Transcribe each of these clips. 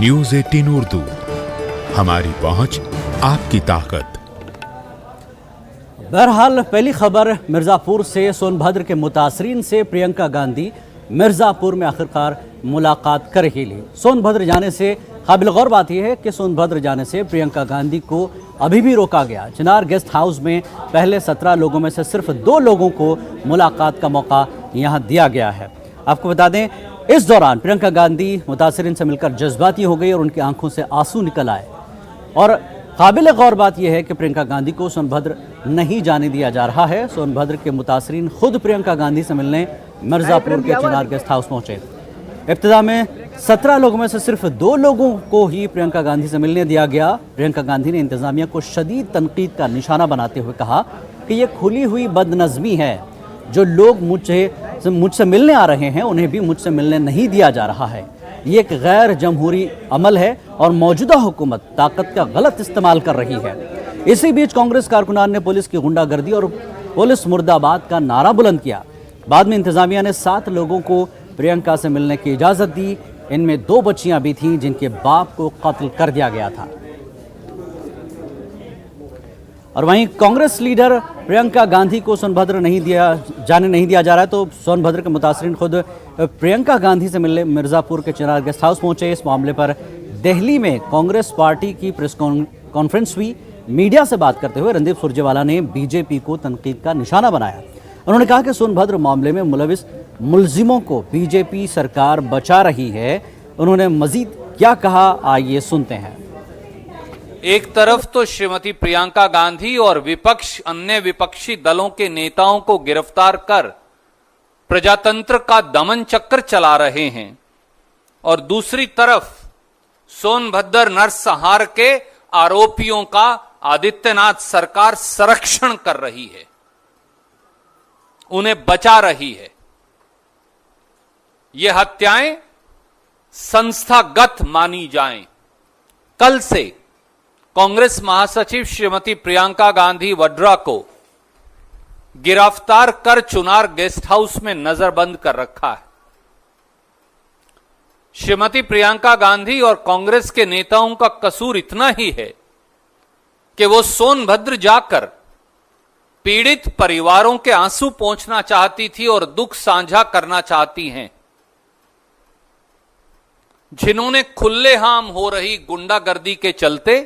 News 18 Urdu, हमारी पहुंच आपकी ताकत। बहरहाल पहली खबर मिर्ज़ापुर से। सोनभद्र के मुतासरीन से प्रियंका गांधी मिर्ज़ापुर में आखिरकार मुलाकात कर ही ली। सोनभद्र जाने से काबिल गौर बात यह है कि सोनभद्र जाने से प्रियंका गांधी को अभी भी रोका गया। चिनार गेस्ट हाउस में पहले 17 लोगों में से सिर्फ 2 लोगों को मुलाकात का मौका यहां दिया गया है। आपको बता दें, इस दौरान प्रियंका गांधी मुतासरीन से मिलकर जज्बाती हो गई और उनकी आंखों से आंसू निकल आए। और काबिल गौर बात यह है कि प्रियंका गांधी को सोनभद्र नहीं जाने दिया जा रहा है। सोनभद्र के मुतासरीन खुद प्रियंका गांधी से मिलने मिर्ज़ापुर के चिनार गेस्ट हाउस पहुंचे। इब्तिदा में 17 लोगों में से सिर्फ 2 लोगों को ही प्रियंका गांधी से मिलने दिया गया। प्रियंका गांधी ने इंतजामिया को शदीद तनकीद का निशाना बनाते हुए कहा कि यह खुली हुई बदनज़मी है। जो लोग मुझसे मिलने आ रहे हैं उन्हें भी मुझसे मिलने नहीं दिया जा रहा है। ये एक गैर जमहूरी अमल है और मौजूदा हुकूमत ताकत का गलत इस्तेमाल कर रही है। इसी बीच कांग्रेस कारकुनान ने पुलिस की गुंडागर्दी और पुलिस मुर्दाबाद का नारा बुलंद किया। बाद में इंतजामिया ने 7 लोगों को प्रियंका से मिलने की इजाज़त दी। इनमें 2 बच्चियां भी थीं जिनके बाप को कत्ल कर दिया गया था। और वहीं कांग्रेस लीडर प्रियंका गांधी को सोनभद्र नहीं दिया जा रहा है, तो सोनभद्र के मुतासरीन खुद प्रियंका गांधी से मिलने मिर्ज़ापुर के चिनार गेस्ट हाउस पहुंचे। इस मामले पर दिल्ली में कांग्रेस पार्टी की प्रेस कॉन्फ्रेंस हुई। मीडिया से बात करते हुए रणदीप सुरजेवाला ने बीजेपी को तनकीद का निशाना बनाया। उन्होंने कहा कि सोनभद्र मामले में मुलविस मुलजिमों को बीजेपी सरकार बचा रही है। उन्होंने मजीद क्या कहा, आइए सुनते हैं। एक तरफ तो श्रीमती प्रियंका गांधी और विपक्ष अन्य विपक्षी दलों के नेताओं को गिरफ्तार कर प्रजातंत्र का दमन चक्र चला रहे हैं और दूसरी तरफ सोनभद्र नरसंहार के आरोपियों का आदित्यनाथ सरकार संरक्षण कर रही है, उन्हें बचा रही है। ये हत्याएं संस्थागत मानी जाएं। कल से कांग्रेस महासचिव श्रीमती प्रियंका गांधी वड्रा को गिरफ्तार कर चुनार गेस्ट हाउस में नजरबंद कर रखा है। श्रीमती प्रियंका गांधी और कांग्रेस के नेताओं का कसूर इतना ही है कि वो सोनभद्र जाकर पीड़ित परिवारों के आंसू पोंछना चाहती थी और दुख साझा करना चाहती हैं। जिन्होंने खुलेआम हो रही गुंडागर्दी के चलते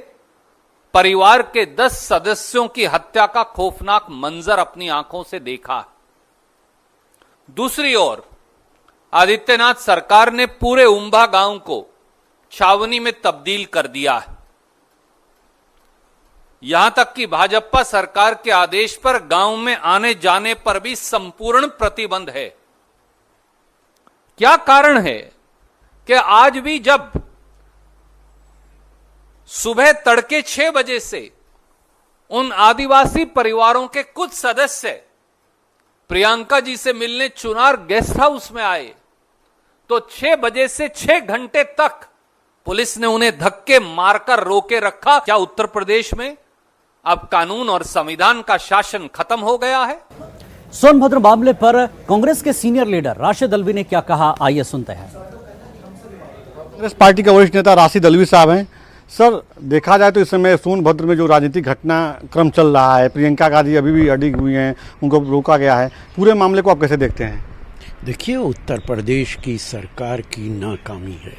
परिवार के 10 सदस्यों की हत्या का खौफनाक मंजर अपनी आंखों से देखा। दूसरी ओर आदित्यनाथ सरकार ने पूरे उम्भा गांव को छावनी में तब्दील कर दिया है। यहां तक कि भाजपा सरकार के आदेश पर गांव में आने जाने पर भी संपूर्ण प्रतिबंध है। क्या कारण है कि आज भी जब सुबह तड़के 6 बजे से उन आदिवासी परिवारों के कुछ सदस्य प्रियंका जी से मिलने चुनार गेस्ट हाउस में आए, तो 6 बजे से 6 घंटे तक पुलिस ने उन्हें धक्के मारकर रोके रखा। क्या उत्तर प्रदेश में अब कानून और संविधान का शासन खत्म हो गया है? सोनभद्र मामले पर कांग्रेस के सीनियर लीडर राशिद अल्वी ने क्या कहा, आइए सुनते हैं। कांग्रेस पार्टी के वरिष्ठ नेता राशिद अल्वी साहब हैं। सर, देखा जाए तो इस समय सोनभद्र में जो राजनीतिक घटनाक्रम चल रहा है, प्रियंका गांधी अभी भी अड़ी हुई हैं, उनको रोका गया है, पूरे मामले को आप कैसे देखते हैं? देखिए, उत्तर प्रदेश की सरकार की नाकामी है।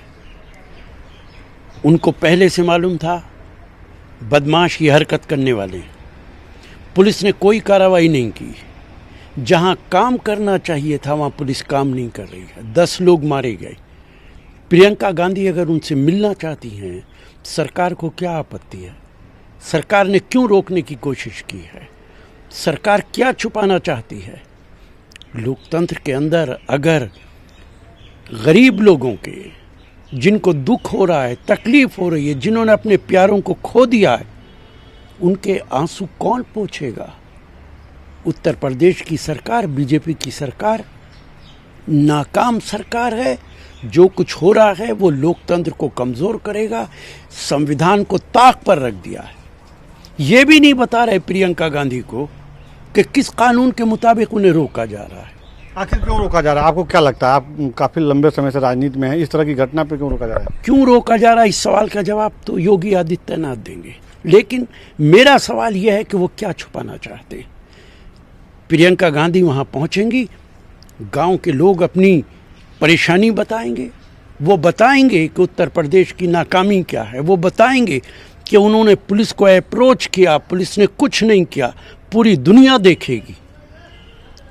उनको पहले से मालूम था बदमाश की हरकत करने वाले। पुलिस ने कोई कार्रवाई नहीं की। जहां काम करना चाहिए था वहां पुलिस काम नहीं कर रही है। 10 लोग मारे गए। प्रियंका गांधी अगर उनसे मिलना चाहती हैं, सरकार को क्या आपत्ति है? सरकार ने क्यों रोकने की कोशिश की है? सरकार क्या छुपाना चाहती है? लोकतंत्र के अंदर अगर गरीब लोगों के, जिनको दुख हो रहा है, तकलीफ हो रही है, जिन्होंने अपने प्यारों को खो दिया है, उनके आंसू कौन पोंछेगा? उत्तर प्रदेश की सरकार, बीजेपी की सरकार नाकाम सरकार है। जो कुछ हो रहा है वो लोकतंत्र को कमज़ोर करेगा। संविधान को ताक पर रख दिया है। ये भी नहीं बता रहे प्रियंका गांधी को कि किस कानून के मुताबिक उन्हें रोका जा रहा है। आखिर क्यों रोका जा रहा है? आपको क्या लगता है? आप काफी लंबे समय से राजनीति में हैं, इस तरह की घटना पे क्यों रोका जा रहा है? क्यों रोका जा रहा है, इस सवाल का जवाब तो योगी आदित्यनाथ देंगे। लेकिन मेरा सवाल यह है कि वो क्या छुपाना चाहते हैं। प्रियंका गांधी वहां पहुंचेंगी, गांव के लोग अपनी परेशानी बताएंगे, वो बताएंगे कि उत्तर प्रदेश की नाकामी क्या है, वो बताएंगे कि उन्होंने पुलिस को अप्रोच किया, पुलिस ने कुछ नहीं किया, पूरी दुनिया देखेगी,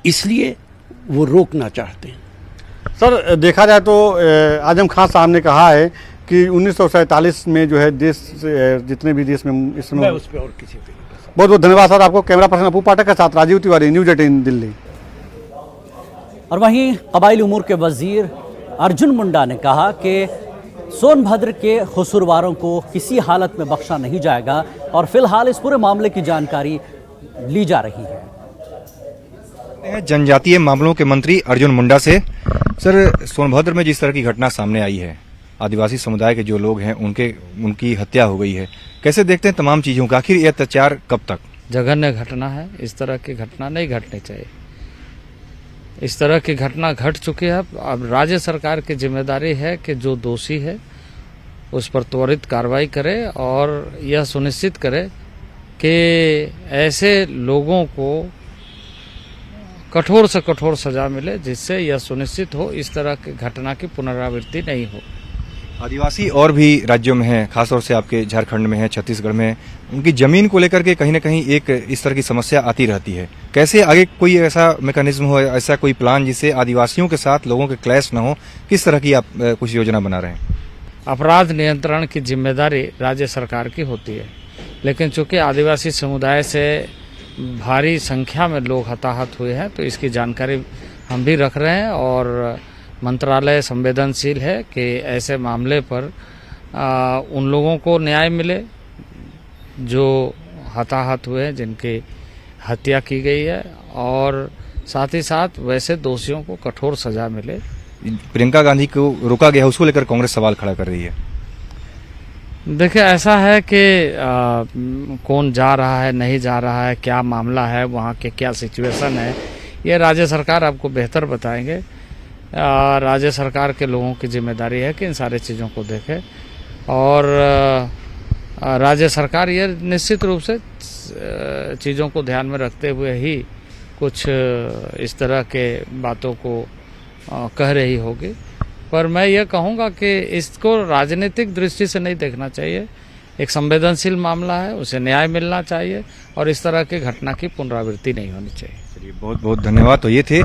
इसलिए वो रोकना चाहते हैं। सर देखा जाए तो आजम खान साहब ने कहा है कि 1947 में जो है देश जितने भी देश में इस समय उस पर और किसी पे बहुत बहुत धन्यवाद सर आपको। कैमरा पर्सन अपू पाठक के साथ राजीव तिवारी, न्यूज़ 18 दिल्ली। और वहीं कबायली उमूर के वजीर अर्जुन मुंडा ने कहा कि सोनभद्र के कसूरवारों को किसी हालत में बख्शा नहीं जाएगा और फिलहाल इस पूरे मामले की जानकारी ली जा रही है। जनजातीय मामलों के मंत्री अर्जुन मुंडा से। सर, सोनभद्र में जिस तरह की घटना सामने आई है, आदिवासी समुदाय के जो लोग हैं उनकी हत्या हो गई है, कैसे देखते हैं तमाम चीजों का? आखिर ये अत्याचार कब तक? जघन्य घटना है, इस तरह की घटना नहीं घटनी चाहिए। इस तरह की घटना घट चुकी है। अब राज्य सरकार की जिम्मेदारी है कि जो दोषी है उस पर त्वरित कार्रवाई करे और यह सुनिश्चित करे कि ऐसे लोगों को कठोर से कठोर सजा मिले, जिससे यह सुनिश्चित हो इस तरह की घटना की पुनरावृत्ति नहीं हो। आदिवासी और भी राज्यों में हैं, खासतौर से आपके झारखंड में है, छत्तीसगढ़ में है, उनकी जमीन को लेकर के कहीं ना कहीं एक इस तरह की समस्या आती रहती है। कैसे आगे कोई ऐसा मैकेनिज्म हो, ऐसा कोई प्लान जिससे आदिवासियों के साथ लोगों के क्लैश न हो, किस तरह की आप कुछ योजना बना रहे हैं? अपराध नियंत्रण की जिम्मेदारी राज्य सरकार की होती है, लेकिन चूंकि आदिवासी समुदाय से भारी संख्या में लोग हताहत हुए हैं तो इसकी जानकारी हम भी रख रहे हैं और मंत्रालय संवेदनशील है कि ऐसे मामले पर उन लोगों को न्याय मिले जो हताहत हुए हैं, जिनकी हत्या की गई है, और साथ ही साथ वैसे दोषियों को कठोर सजा मिले। प्रियंका गांधी को रोका गया, उसको लेकर कांग्रेस सवाल खड़ा कर रही है। देखिए, ऐसा है कि कौन जा रहा है, नहीं जा रहा है, क्या मामला है, वहाँ के क्या सिचुएशन है, ये राज्य सरकार आपको बेहतर बताएंगे। राज्य सरकार के लोगों की जिम्मेदारी है कि इन सारी चीज़ों को देखे और राज्य सरकार ये निश्चित रूप से चीज़ों को ध्यान में रखते हुए ही कुछ इस तरह के बातों को कह रही होगी। पर मैं ये कहूँगा कि इसको राजनीतिक दृष्टि से नहीं देखना चाहिए। एक संवेदनशील मामला है, उसे न्याय मिलना चाहिए और इस तरह की घटना की पुनरावृत्ति नहीं होनी चाहिए। चलिए, बहुत बहुत धन्यवाद। तो ये थे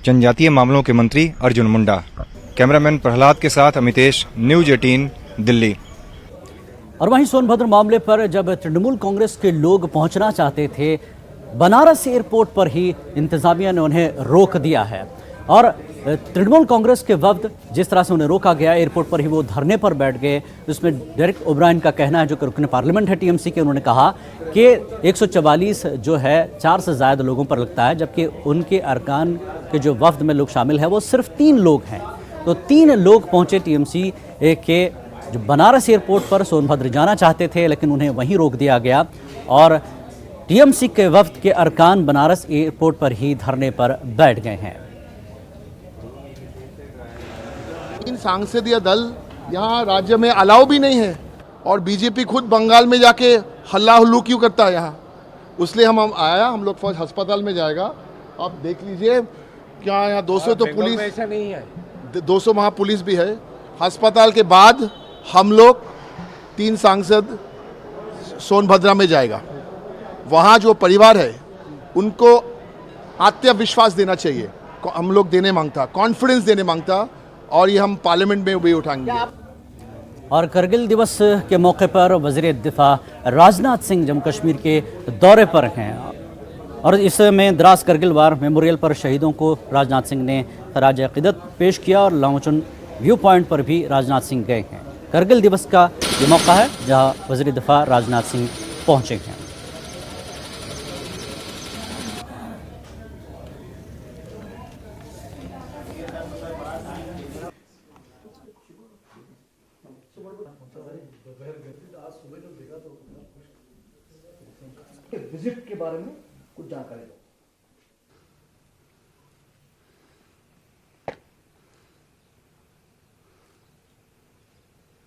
जनजातीय मामलों के मंत्री अर्जुन मुंडा। कैमरामैन प्रहलाद के साथ अमितेश, न्यूज़ 18 दिल्ली। और वहीं सोनभद्र मामले पर जब तृणमूल कांग्रेस के लोग पहुंचना चाहते थे, बनारस एयरपोर्ट पर ही इंतजामिया ने उन्हें रोक दिया है और तृणमूल कांग्रेस के वक्त जिस तरह से उन्हें रोका गया, एयरपोर्ट पर ही वो धरने पर बैठ गए। उसमें डेरेक ओब्रायन का कहना है, जो रुकन पार्लियामेंट है टीएमसी के, उन्होंने कहा कि 144 जो है 4 से ज़्यादा लोगों पर लगता है, जबकि उनके अरकान के जो वफ्द में लोग शामिल हैं वो सिर्फ 3 लोग हैं। तो 3 लोग पहुंचे टीएमसी के, जो बनारस एयरपोर्ट पर सोनभद्र जाना चाहते थे, लेकिन उन्हें वहीं रोक दिया गया और टीएमसी के वफ्द के अरकान बनारस एयरपोर्ट पर ही धरने पर बैठ गए हैं। सांसदीय दल यहाँ राज्य में अलाउ भी नहीं है और बीजेपी खुद बंगाल में जाके हल्ला हुल्लू क्यों करता है यहाँ, इसलिए हम आया। हम लोग फौज अस्पताल में जाएगा, आप देख लीजिए क्या यहाँ 200 तो पुलिस ऐसा नहीं है, 200 वहाँ पुलिस भी है। अस्पताल के बाद हम लोग 3 सांसद सोनभद्रा में जाएगा। वहाँ जो परिवार है उनको आत्मविश्वास देना चाहिए, हम लोग देने मांगता, कॉन्फिडेंस देने मांगता, और ये हम पार्लियामेंट में भी उठाएंगे। और करगिल दिवस के मौके पर वज़ीर दिफा राजनाथ सिंह जम्मू कश्मीर के दौरे पर हैं और इसमें द्रास करगिल वार मेमोरियल पर शहीदों को राजनाथ सिंह ने खराज अक़ीदत पेश किया और लामचुन व्यू पॉइंट पर भी राजनाथ सिंह गए हैं। करगिल दिवस का ये मौका है जहां वज़ीर दिफा राजनाथ सिंह पहुंचे हैं। विजिट के बारे में कुछ जानकारी दो।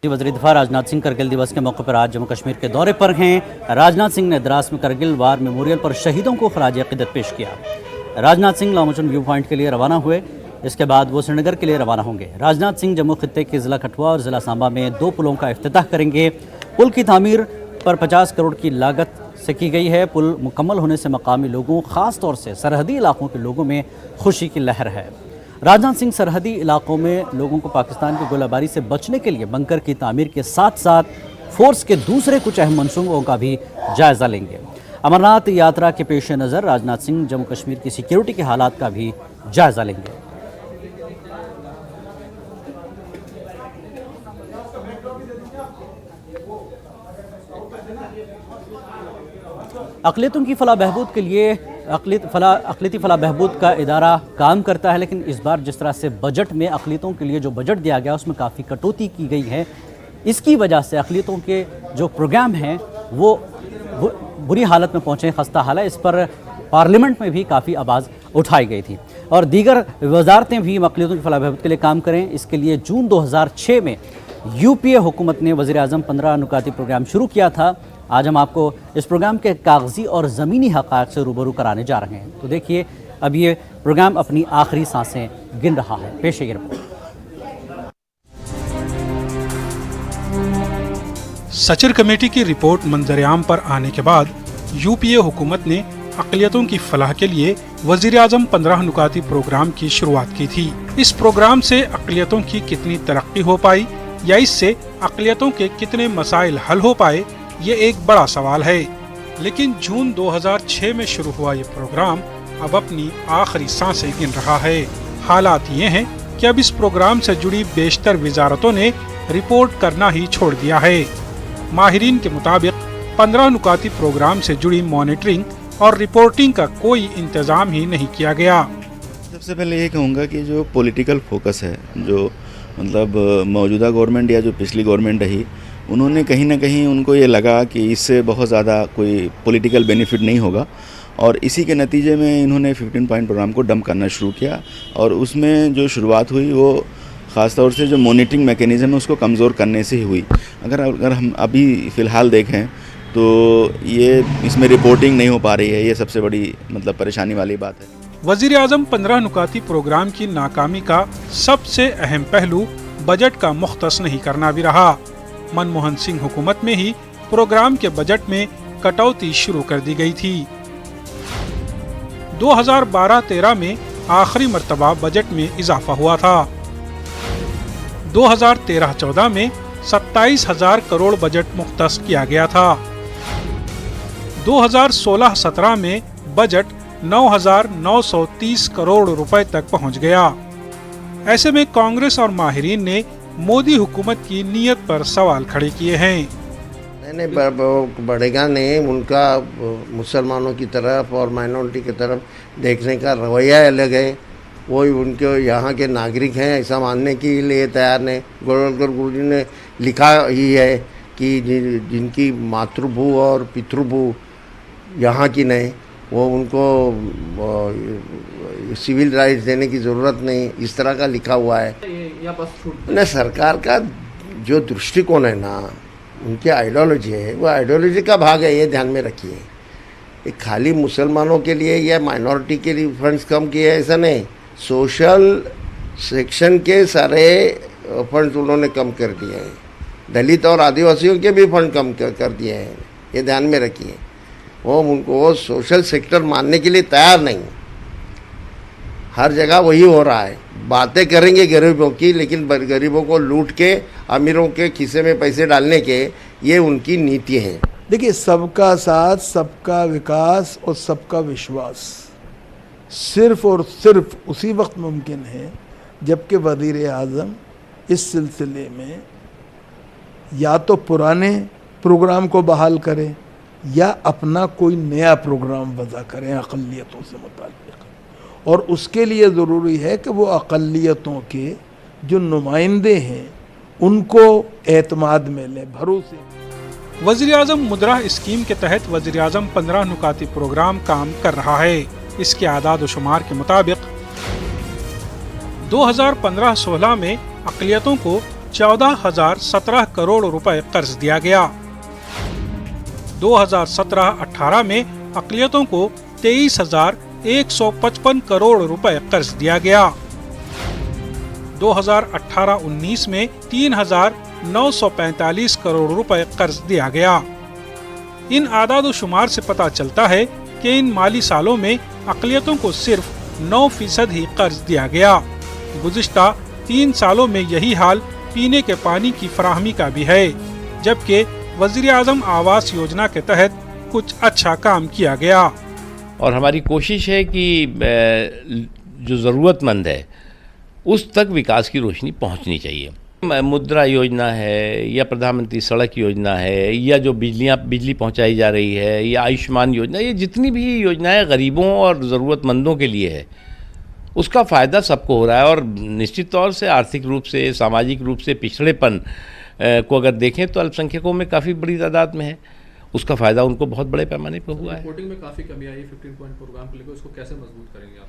वज़ीर दिफा राजनाथ सिंह करगिल दिवस के मौके पर आज जम्मू कश्मीर के दौरे पर हैं। राजनाथ सिंह ने द्रास में करगिल वार मेमोरियल पर शहीदों को खराज अक़ीदत पेश किया। राजनाथ सिंह लामोचन व्यू पॉइंट के लिए रवाना हुए। इसके बाद वो श्रीनगर के लिए रवाना होंगे। राजनाथ सिंह जम्मू खित्ते के ज़िला कठुआ और ज़िला सांबा में 2 पुलों का इफ्तिताह करेंगे। पुल की तामीर पर 50 करोड़ की लागत से की गई है। पुल मुकम्मल होने से मकामी लोगों, ख़ास तौर से सरहदी इलाकों के लोगों में खुशी की लहर है। राजनाथ सिंह सरहदी इलाकों में लोगों को पाकिस्तान की गोलाबारी से बचने के लिए बंकर की तामीर के साथ साथ फोर्स के दूसरे कुछ अहम मंसूबों का भी जायज़ा लेंगे। अमरनाथ यात्रा के पेश नज़र राजनाथ सिंह जम्मू कश्मीर की सिक्योरिटी के हालात का भी जायज़ा लेंगे। अक़लियतों की फलाह बहबूद के लिए अक़लियती फलाह बहबूद का इदारा काम करता है, लेकिन इस बार जिस तरह से बजट में अक़लियतों के लिए जो बजट दिया गया उसमें काफ़ी कटौती की गई है। इसकी वजह से अक़लियतों के जो प्रोग्राम हैं वो बुरी हालत में पहुँचे, खस्ता हाल है। इस पर पार्लियामेंट में भी काफ़ी आवाज़ उठाई गई थी और दीगर वजारतें भी अक़लियतों की फलाह बहबूद के लिए काम करें। इसके लिए जून 2006 में यूपीए हुकूमत ने वज़ीर आज़म 15 नुकाती प्रोग्राम शुरू किया था। आज हम आपको इस प्रोग्राम के कागजी और ज़मीनी हक़ाइक़ से रूबरू कराने जा रहे हैं। तो देखिए, अब ये प्रोग्राम अपनी आखिरी सांसें गिन रहा है। पेश है रिपोर्ट। सचर कमेटी की रिपोर्ट मंजर-ए-आम पर आने के बाद यूपीए हुकूमत ने अक़लियतों की फलाह के लिए वज़ीर आज़म 15 नुकाती प्रोग्राम की शुरुआत की थी। इस प्रोग्राम से अक़लियतों की कितनी तरक्की हो पाई या इससे अक़लियतों के कितने मसाइल हल हो पाए, ये एक बड़ा सवाल है। लेकिन जून 2006 में शुरू हुआ ये प्रोग्राम अब अपनी आखिरी सांसें गिन रहा है। हालात ये हैं कि अब इस प्रोग्राम से जुड़ी बेशतर वजारतों ने रिपोर्ट करना ही छोड़ दिया है। माहिरीन के मुताबिक 15 नुकाती प्रोग्राम से जुड़ी मॉनिटरिंग और रिपोर्टिंग का कोई इंतजाम ही नहीं किया गया। सबसे पहले ये कहूँगा कि जो पॉलिटिकल फोकस है, जो मतलब मौजूदा गवर्नमेंट या जो पिछली गवर्नमेंट रही, उन्होंने कहीं ना कहीं उनको ये लगा कि इससे बहुत ज़्यादा कोई पॉलिटिकल बेनिफिट नहीं होगा और इसी के नतीजे में इन्होंने 15 पॉइंट प्रोग्राम को डंप करना शुरू किया। और उसमें जो शुरुआत हुई वो ख़ास तौर से जो मॉनिटरिंग मैकेनिज़्म है उसको कमज़ोर करने से ही हुई। अगर हम अभी फ़िलहाल देखें तो ये इसमें रिपोर्टिंग नहीं हो पा रही है, ये सबसे बड़ी मतलब परेशानी वाली बात है। वज़ीर आज़म 15 नुकाती प्रोग्राम की नाकामी का सबसे अहम पहलू बजट का मुख्तस नहीं करना भी रहा। मनमोहन सिंह हुकूमत में ही प्रोग्राम के बजट में कटौती शुरू कर दी गई थी। 2012-13 में आखिरी मर्तबा बजट में इजाफा हुआ था। 2013-14 में 27,000 करोड़ बजट मुख्तस किया गया था। 2016-17 में बजट 9,930 करोड़ रुपए तक पहुंच गया। ऐसे में कांग्रेस और माहिरीन ने मोदी हुकूमत की नीयत पर सवाल खड़े किए हैं। नहीं बढ़ेगा नहीं, उनका मुसलमानों की तरफ और माइनॉरिटी की तरफ देखने का रवैया अलग है। वो उनके यहाँ के नागरिक हैं ऐसा मानने के लिए तैयार नहीं। गोलवलकर गुरुजी ने लिखा ही है कि जिनकी मातृभू और पितृभू यहाँ की नहीं, वो उनको सिविल राइट्स देने की ज़रूरत नहीं, इस तरह का लिखा हुआ है। न सरकार का जो दृष्टिकोण है ना, उनकी आइडियोलॉजी है, वो आइडियोलॉजी का भाग है, ये ध्यान में रखिए। ये खाली मुसलमानों के लिए या माइनॉरिटी के लिए फंड्स कम किए ऐसा नहीं, सोशल सेक्शन के सारे फंड्स उन्होंने कम कर दिए हैं। दलित और आदिवासियों के भी फंड कम कर दिए हैं, ये ध्यान में रखिए। वो उनको सोशल सेक्टर मानने के लिए तैयार नहीं। हर जगह वही हो रहा है, बातें करेंगे गरीबों की, लेकिन गरीबों को लूट के अमीरों के खिस्से में पैसे डालने के, ये उनकी नीति है। देखिए, सबका साथ, सबका विकास और सबका विश्वास सिर्फ और सिर्फ उसी वक्त मुमकिन है जबकि वज़ीर आज़म इस सिलसिले में या तो पुराने प्रोग्राम को बहाल करें या अपना कोई नया प्रोग्राम वज़ा करें अक़लियतों से मुताल्लिक़। और उसके लिए ज़रूरी है कि वो अक़लियतों के जो नुमाइंदे हैं उनको एतमाद में लें, भरोसे। वज़ीर आज़म मुद्रा स्कीम के तहत वज़ीर आज़म 15 नुकाती प्रोग्राम काम कर रहा है। इसके आदाद व शुमार के मुताबिक 2015-16 में अक़लियतों को 14,017 करोड़ रुपए कर्ज दिया गया। 2017-18 में अक़लियतों को 23,155 करोड़ रुपए कर्ज दिया गया। 2018-19 में 3,945 करोड़ रुपए कर्ज दिया गया। इन आदाद-ओ-शुमार से पता चलता है कि इन माली सालों में अक़लियतों को सिर्फ 9% ही कर्ज दिया गया। गुज़िश्ता 3 सालों में यही हाल पीने के पानी की फराहमी का भी है, जबकि वज़ीर-ए-आज़म आवास योजना के तहत कुछ अच्छा काम किया गया। और हमारी कोशिश है कि जो ज़रूरतमंद है उस तक विकास की रोशनी पहुंचनी चाहिए। मुद्रा योजना है या प्रधानमंत्री सड़क योजना है या जो बिजली पहुंचाई जा रही है या आयुष्मान योजना, ये जितनी भी योजनाएं गरीबों और ज़रूरतमंदों के लिए है उसका फ़ायदा सबको हो रहा है। और निश्चित तौर से आर्थिक रूप से, सामाजिक रूप से पिछड़ेपन को अगर देखें तो अल्पसंख्यकों में काफ़ी बड़ी तादाद में है, उसका फ़ायदा उनको बहुत बड़े पैमाने पर हुआ है। रिपोर्टिंग में काफ़ी कमी आई है 15 पॉइंट प्रोग्राम को लेकर, उसको कैसे मजबूत करेंगे आप?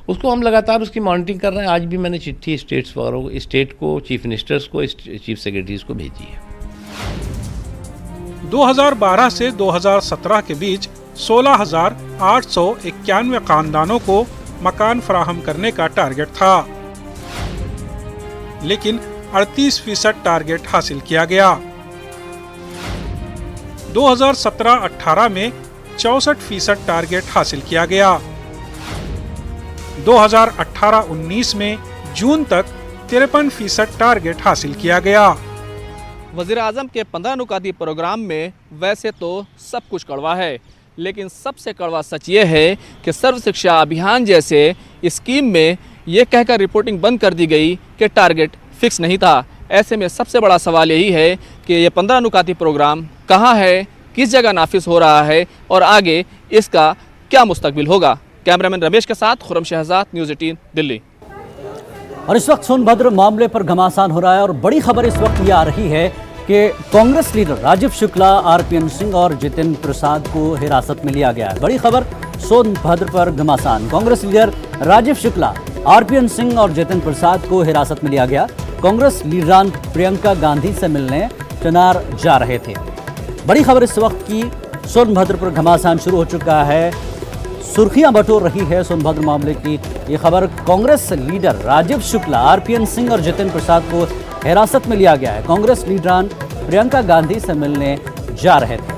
उसको हम लगातार उसकी मॉनिटरिंग कर रहे हैं। आज भी मैंने चिट्ठी स्टेट को, चीफ मिनिस्टर्स को, चीफ सेक्रेटरीज को भेजी है। 2012 से 2017 के बीच 16,891 खानदानों को मकान फराहम करने का टारगेट था, लेकिन 38% टारगेट हासिल किया गया। 2017-18 में 64% टारगेट हासिल किया गया। 2018-19 में जून तक 53% टारगेट हासिल किया गया। वज़ीर आज़म के 15 नुकाती प्रोग्राम में वैसे तो सब कुछ कड़वा है, लेकिन सबसे कड़वा सच ये है कि सर्व शिक्षा अभियान जैसे स्कीम में ये कहकर रिपोर्टिंग बंद कर दी गई कि टारगेट फिक्स नहीं था। ऐसे में सबसे बड़ा सवाल यही है कि ये 15 नुकाती प्रोग्राम कहाँ है, किस जगह नाफिज हो रहा है और आगे इसका क्या मुस्तकबिल होगा। कैमरामैन रमेश के साथ खुरम शहजाद, न्यूज़ 18 दिल्ली। और इस वक्त सोनभद्र मामले पर घमासान हो रहा है और बड़ी खबर इस वक्त ये आ रही है कि कांग्रेस लीडर राजीव शुक्ला, आरपीएन सिंह और जितेंद्र प्रसाद को हिरासत में लिया गया है। बड़ी खबर सोनभद्र पर घमासान। कांग्रेस लीडर राजीव शुक्ला, आरपीएन सिंह और जितेंद्र प्रसाद को हिरासत में लिया गया। कांग्रेस लीडरान प्रियंका गांधी से मिलने चुनार जा रहे थे। बड़ी खबर इस वक्त की, सोनभद्र पर घमासान शुरू हो चुका है, सुर्खियां बटोर रही है सोनभद्र मामले की ये खबर। कांग्रेस लीडर राजीव शुक्ला, आरपीएन सिंह और जितेंद्र प्रसाद को हिरासत में लिया गया है। कांग्रेस लीडरान प्रियंका गांधी से मिलने जा रहे थे।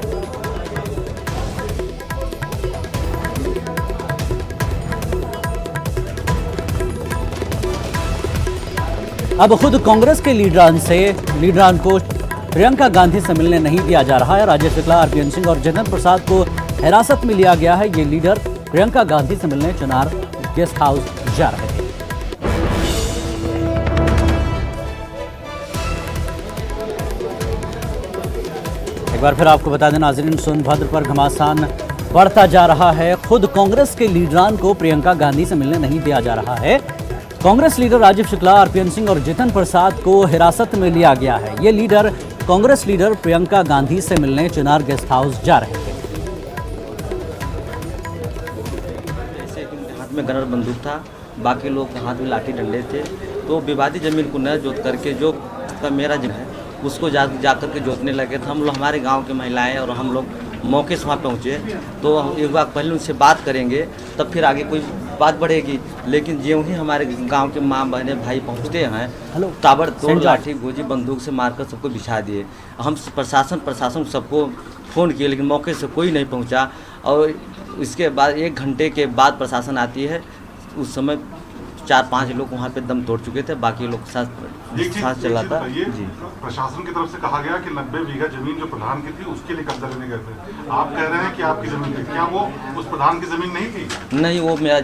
अब खुद कांग्रेस के लीडरान को प्रियंका गांधी से मिलने नहीं दिया जा रहा है। राजीव शुक्ला, आरपीएन सिंह और जितेंद्र प्रसाद को हिरासत में लिया गया है। ये लीडर प्रियंका गांधी से मिलने चुनार गेस्ट हाउस जा रहे थे। एक बार फिर आपको बता दें नाज़रीन, सोनभद्र पर घमासान बढ़ता जा रहा है। खुद कांग्रेस के लीडरान को प्रियंका गांधी से मिलने नहीं दिया जा रहा है। कांग्रेस लीडर राजीव शुक्ला, आरपीएन सिंह और जितेंद्र प्रसाद को हिरासत में लिया गया है। ये लीडर कांग्रेस लीडर प्रियंका गांधी से मिलने चुनार गेस्ट हाउस जा रहे थे। हाथ में गनर बंदूक था, बाकी लोग के हाथ में लाठी डंडे थे। तो विवादित जमीन को न जोत करके जो मेरा जमीन है उसको जा करके जोतने लगे थे। हम लोग, हमारे गांव के महिलाएं और हम लोग मौके से वहाँ पहुँचे। तो एक बार पहले उनसे बात करेंगे तब फिर आगे कोई बात बढ़ेगी। लेकिन ज्यों ही हमारे गांव के माँ बहने भाई पहुँचते हैं, ताबड़तोड़ लाठी गोजी बंदूक से मारकर सबको बिछा दिए। हम प्रशासन सबको फ़ोन किए, लेकिन मौके से कोई नहीं पहुँचा। और इसके बाद 1 घंटे के बाद प्रशासन आती है। उस समय 4-5 लोग वहाँ पे दम तोड़ चुके थे, बाकी लोग सांस चला था। जी, प्रशासन की तरफ से कहा गया कि 90 बीघा जमीन जो प्रधान की थी उसके लिए कब्जा लेने गए थे। आप कह रहे हैं कि आपकी जमीन थी, क्या वो उस प्रधान की जमीन नहीं थी? नहीं, वो मेरा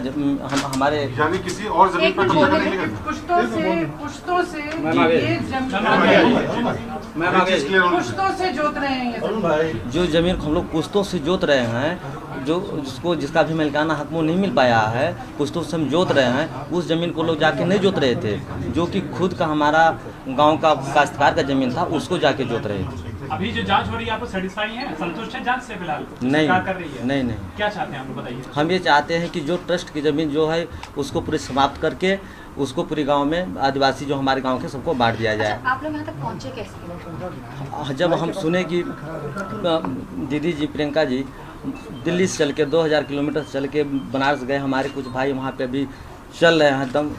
हमारे यानी किसी और जमीन पर कब्जा करने के लिए पुश्तों से जोत रहे हैं। जो जमीन हम लोग पुश्तों से जोत रहे हैं, जिसका भी मालिकाना हक वो नहीं मिल पाया है, पुश्तों से हम जोत रहे हैं। उस जमीन को लोग जाके नहीं जोत रहे थे, जो कि खुद का हमारा गांव का काश्तकार का जमीन था, उसको जाके जोत रहे थे। अभी जो जांच हो रही है आप सेटिस्फाई हैं, संतुष्ट हैं जांच से? फिलहाल नहीं कर रही है? नहीं। क्या चाहते हैं आप बताइए? हम ये चाहते हैं कि जो ट्रस्ट की ज़मीन जो है उसको पूरे समाप्त करके उसको पूरे गांव में आदिवासी जो हमारे गांव के सबको बांट दिया जाए। आप लोग यहाँ तक पहुँचे कैसे? जब हम सुने कि दीदी जी प्रियंका जी दिल्ली से चल के 2000 किलोमीटर चल के बनारस गए, हमारे कुछ भाई वहाँ पे अभी चल रहे हैं दम।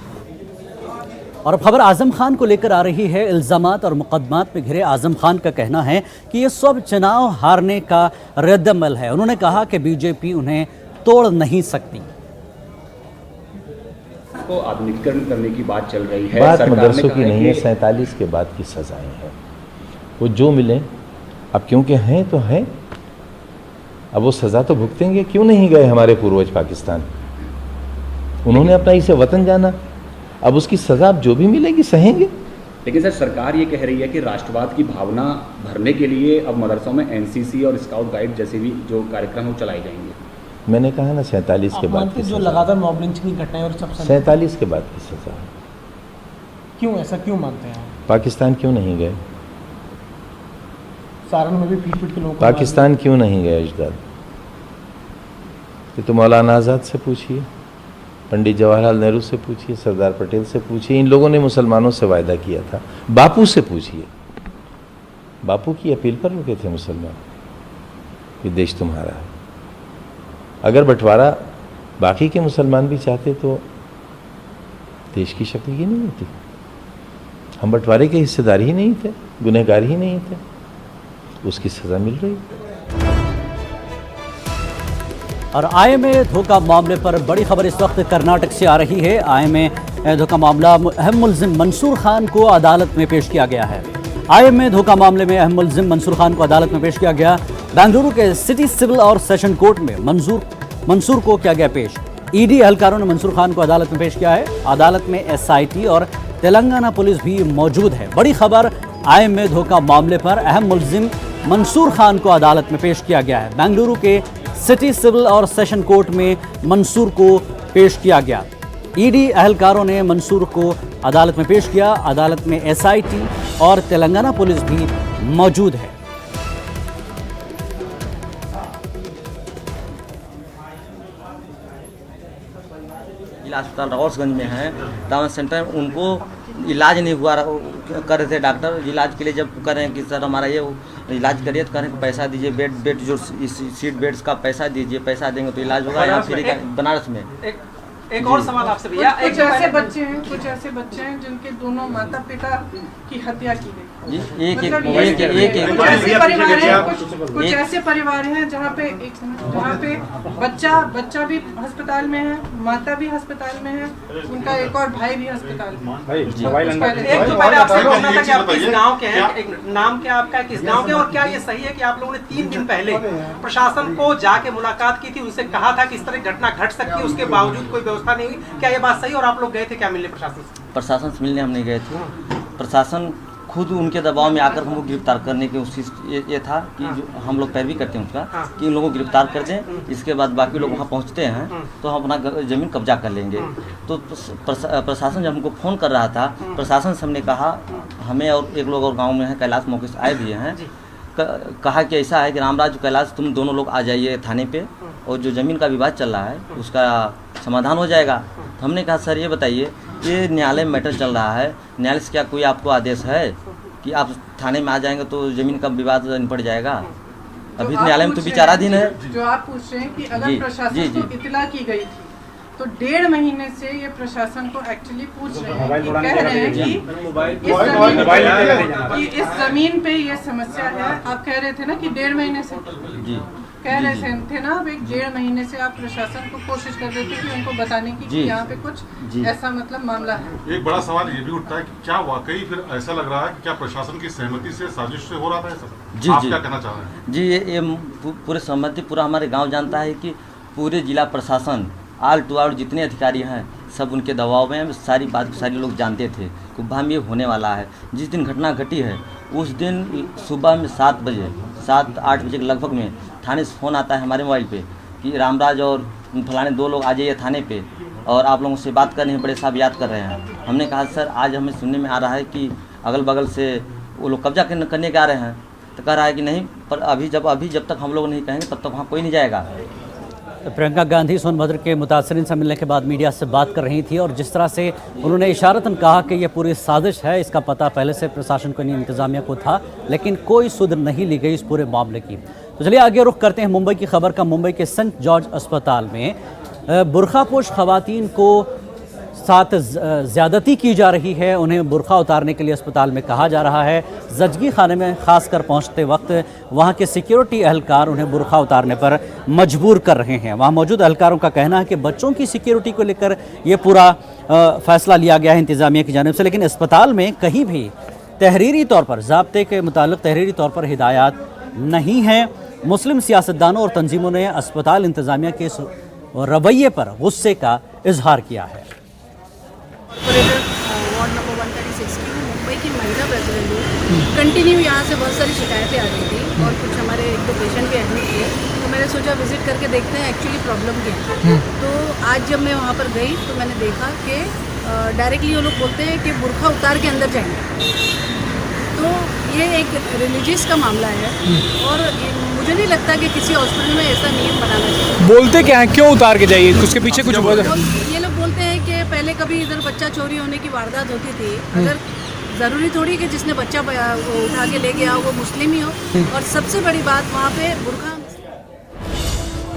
और अब खबर आजम खान को लेकर आ रही है। इल्जामात और मुकदमात में घिरे आजम खान का कहना है कि ये सब चुनाव हारने का रद्दअमल है। उन्होंने कहा कि बीजेपी उन्हें तोड़ नहीं सकती। को आधुनिकीकरण करने की बात चल रही है। बात मदरसों की नहीं है, 47 के बाद की सजाएं हैं, वो जो मिले अब क्योंकि हैं तो हैं, अब वो सज़ा तो भुगतेंगे। क्यों नहीं गए हमारे पूर्वज पाकिस्तान? उन्होंने अपना इसे वतन जाना, अब उसकी सज़ा अब जो भी मिलेगी सहेंगे। लेकिन सर सरकार ये कह रही है कि राष्ट्रवाद की भावना भरने के लिए अब मदरसों में एनसीसी और स्काउट गाइड जैसे भी जो कार्यक्रम है वो चलाए जाएंगे। मैंने कहा ना 47 के बाद की जो लगातार मॉब लिंचिंग की घटनाएं और सब 47 के बाद की सज़ा। क्यों ऐसा क्यों मानते हैं? पाकिस्तान क्यों नहीं गए? सारण में भी पीट के लोग पाकिस्तान क्यों नहीं गए अजदाद? ये तो मौलाना आज़ाद से पूछिए, पंडित जवाहरलाल नेहरू से पूछिए, सरदार पटेल से पूछिए। इन लोगों ने मुसलमानों से वायदा किया था। बापू से पूछिए, बापू की अपील पर रुके थे मुसलमान कि देश तुम्हारा है। अगर बंटवारा बाकी के मुसलमान भी चाहते तो देश की शक्ल ही नहीं होती। हम बंटवारे के हिस्सेदार ही नहीं थे, गुनहगार ही नहीं थे, उसकी सज़ा मिल रही। और आईएमए धोखा मामले पर बड़ी खबर इस वक्त कर्नाटक से आ रही है। आईएमए धोखा मामला अहम मुल्जिम मंसूर खान को अदालत में पेश किया गया है। आईएमए धोखा मामले में अहम मुल्जिम मंसूर खान को अदालत में पेश किया गया। बेंगलुरु के सिटी सिविल और सेशन कोर्ट में मंसूर को किया गया पेश। ईडी एहलकारों ने मंसूर खान को अदालत में पेश किया है। अदालत में एसआईटी और तेलंगाना पुलिस भी मौजूद है। बड़ी खबर, आईएमए धोखा मामले पर अहम मुल्जिम मंसूर खान को अदालत में पेश किया गया है। बेंगलुरु के सिटी सिविल और सेशन कोर्ट में मंसूर को पेश किया गया। ईडी एहलकारों ने मंसूर को अदालत में पेश किया। अदालत में एसआईटी और तेलंगाना पुलिस भी मौजूद है। जिला अस्पताल रावसगंज में है टाउन सेंटर में, उनको इलाज नहीं हुआ कर रहे थे डॉक्टर। इलाज के लिए जब कर रहे हैं कि सर हमारा ये इलाज करिए तो कह रहे हैं पैसा दीजिए, बेड जो सीट बेड्स का पैसा दीजिए, पैसा देंगे तो इलाज होगा। यहाँ फ्री बनारस में एक और सवाल आपसे भैया, कुछ ऐसे बच्चे हैं जिनके दोनों माता पिता की हत्या की गई। एक कुछ ऐसे परिवार हैं जहाँ पे बच्चा भी अस्पताल में है, माता भी अस्पताल में है, उनका एक और भाई भी अस्पताल में। एक तो पहले आपसे पूछना था कि आप किस गांव के हैं, एक नाम क्या आपका, किस गांव के, और क्या ये सही है कि आप लोगों ने 3 दिन पहले प्रशासन को जाके मुलाकात की थी, उनसे कहा था कि इस तरह घटना घट सकती है, उसके बावजूद कोई व्यवस्था नहीं हुई? क्या ये बात सही? और आप लोग गए थे क्या मिलने प्रशासन से? प्रशासन से मिलने हम नहीं गए थे। प्रशासन खुद उनके दबाव में आकर हमको गिरफ्तार करने की कोशिश ये था कि जो हम लोग पैरवी करते हैं उसका कि इन लोगों को गिरफ्तार कर दें, इसके बाद बाकी लोग वहाँ पहुँचते हैं तो हम अपना ज़मीन कब्जा कर लेंगे। तो प्रशासन जब हमको फ़ोन कर रहा था, प्रशासन से हमने कहा, हमें और एक लोग और गाँव में हैं, कैलाश मौके से आए भी हैं, कहा कि ऐसा है कि रामराज कैलाश तुम दोनों लोग आ जाइए थाने पे और जो ज़मीन का विवाद चल रहा है उसका समाधान हो जाएगा। तो हमने कहा सर ये बताइए, ये न्यायालय में मैटर चल रहा है, न्यायालय से क्या कोई आपको आदेश है कि आप थाने में आ जाएंगे तो ज़मीन का विवाद निपट जाएगा? अभी न्यायालय में तो विचाराधीन है। जो आप पूछ रहे हैं कि अगर प्रशासन को इतला की गई थी तो 1.5 महीने से ये प्रशासन को एक्चुअली पूछ रहे हैं कि कह रहे हैं कि इस जमीन पे ये समस्या है। आप कह रहे थे ना कि 1.5 महीने से कह रहे थे ना, अब 1.5 महीने से आप प्रशासन को कोशिश कर रहे थे कि उनको बताने की कि यहाँ पे कुछ ऐसा मतलब मामला है। एक बड़ा सवाल ये भी उठता है कि क्या वाकई फिर ऐसा लग रहा है कि क्या प्रशासन की सहमति से, साजिश से हो रहा था ऐसा? आप क्या कहना चाह रहे हैं? जी, ये पूरे सहमति पूरा हमारे गाँव जानता है कि पूरे जिला प्रशासन आल टू आल जितने अधिकारी हैं सब उनके दबाव में, सारी बात सारे लोग जानते थे कुब्भा में ये होने वाला है। जिस दिन घटना घटी है उस दिन सुबह में 7 बजे 7-8 बजे के लगभग में थाने से फ़ोन आता है हमारे मोबाइल पे कि रामराज और फलाने 2 लोग आ जाइए थाने पे और आप लोगों से बात करने हैं, बड़े साहब याद कर रहे हैं। हमने कहा सर आज हमें सुनने में आ रहा है कि अगल बगल से वो लोग कब्जा करने के आ रहे हैं। तो कह रहा है कि नहीं, पर अभी जब तक हम लोग नहीं कहेंगे तब तक वहाँ कोई नहीं जाएगा। प्रियंका गांधी सोनभद्र के मुतासरीन से मिलने के बाद मीडिया से बात कर रही थी और जिस तरह से उन्होंने इशारतन कहा कि यह पूरी साजिश है, इसका पता पहले से प्रशासन को, इंतजामिया को था, लेकिन कोई सुध नहीं ली गई इस पूरे मामले की। तो चलिए आगे रुख करते हैं मुंबई की खबर का। मुंबई के सेंट जॉर्ज अस्पताल में बुर्खापोश खवातीन को साथ ज़्यादती की जा रही है। उन्हें बुर्खा उतारने के लिए अस्पताल में कहा जा रहा है। जजगी खाने में खासकर पहुंचते वक्त वहां के सिक्योरिटी एहलकार उन्हें बुर्खा उतारने पर मजबूर कर रहे हैं। वहां मौजूद एहलकारों का कहना है कि बच्चों की सिक्योरिटी को लेकर ये पूरा फैसला लिया गया है इंतज़ामिया की जानिब से, लेकिन अस्पताल में कहीं भी तहरीरी तौर पर, ज़ाब्ते के मुतालिक तहरीरी तौर पर हिदायत नहीं है। मुस्लिम सियासतदानों और तंजीमों ने अस्पताल इंतज़ामिया के इस रवैये पर गुस्से का इजहार किया है। वार्ड नंबर 136 की मुंबई की महिला प्रेसिडेंट हूँ। कंटिन्यू यहाँ से बहुत सारी शिकायतें आ रही थी और कुछ हमारे एक दो पेशेंट भी एडमिट किए, तो मैंने सोचा विजिट करके देखते हैं एक्चुअली प्रॉब्लम क्या है। तो आज जब मैं वहाँ पर गई तो मैंने देखा कि डायरेक्टली वो लोग बोलते हैं कि बुर्खा उतार के अंदर जाएंगे। तो ये एक रिलीजियस का मामला है और मुझे नहीं लगता कि किसी हॉस्पिटल में ऐसा नियम बनाना चाहिए। बोलते क्या है, क्यों उतार के जाइए, उसके पीछे कुछ ये लोग बोलते हैं कि पहले कभी इधर बच्चा चोरी होने की वारदात होती थी, अगर ज़रूरी थोड़ी कि जिसने बच्चा उठा के ले गया वो मुस्लिम ही हो। और सबसे बड़ी बात वहाँ पे बुर्खा।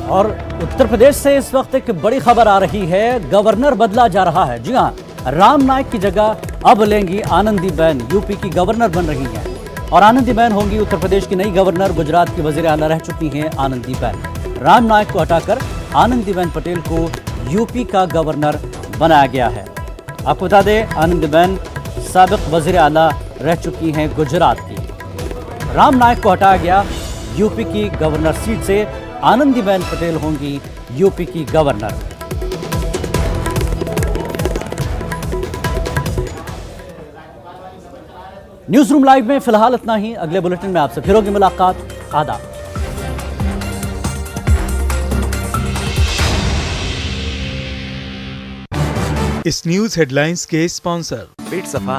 और उत्तर प्रदेश से इस वक्त एक बड़ी खबर आ रही है, गवर्नर बदला जा रहा है। जी हाँ, राम नाईक की जगह अब लेंगी आनंदीबेन, यूपी की गवर्नर बन रही हैं और आनंदीबेन होंगी उत्तर प्रदेश की नई गवर्नर। गुजरात की वजीर आला रह चुकी हैं आनंदीबेन। राम नाईक को हटाकर आनंदीबेन पटेल को यूपी का गवर्नर बनाया गया है। आपको बता दें, आनंदीबेन साबिक वजीर आला रह चुकी हैं गुजरात की। राम नाईक को हटाया गया यूपी की गवर्नर सीट से, आनंदीबेन पटेल होंगी यूपी की गवर्नर। न्यूज़ रूम लाइव में फिलहाल इतना ही। अगले बुलेटिन में आपसे फिर होगी मुलाकात। आदाब। इस न्यूज हेडलाइंस के स्पॉन्सर पेट सफा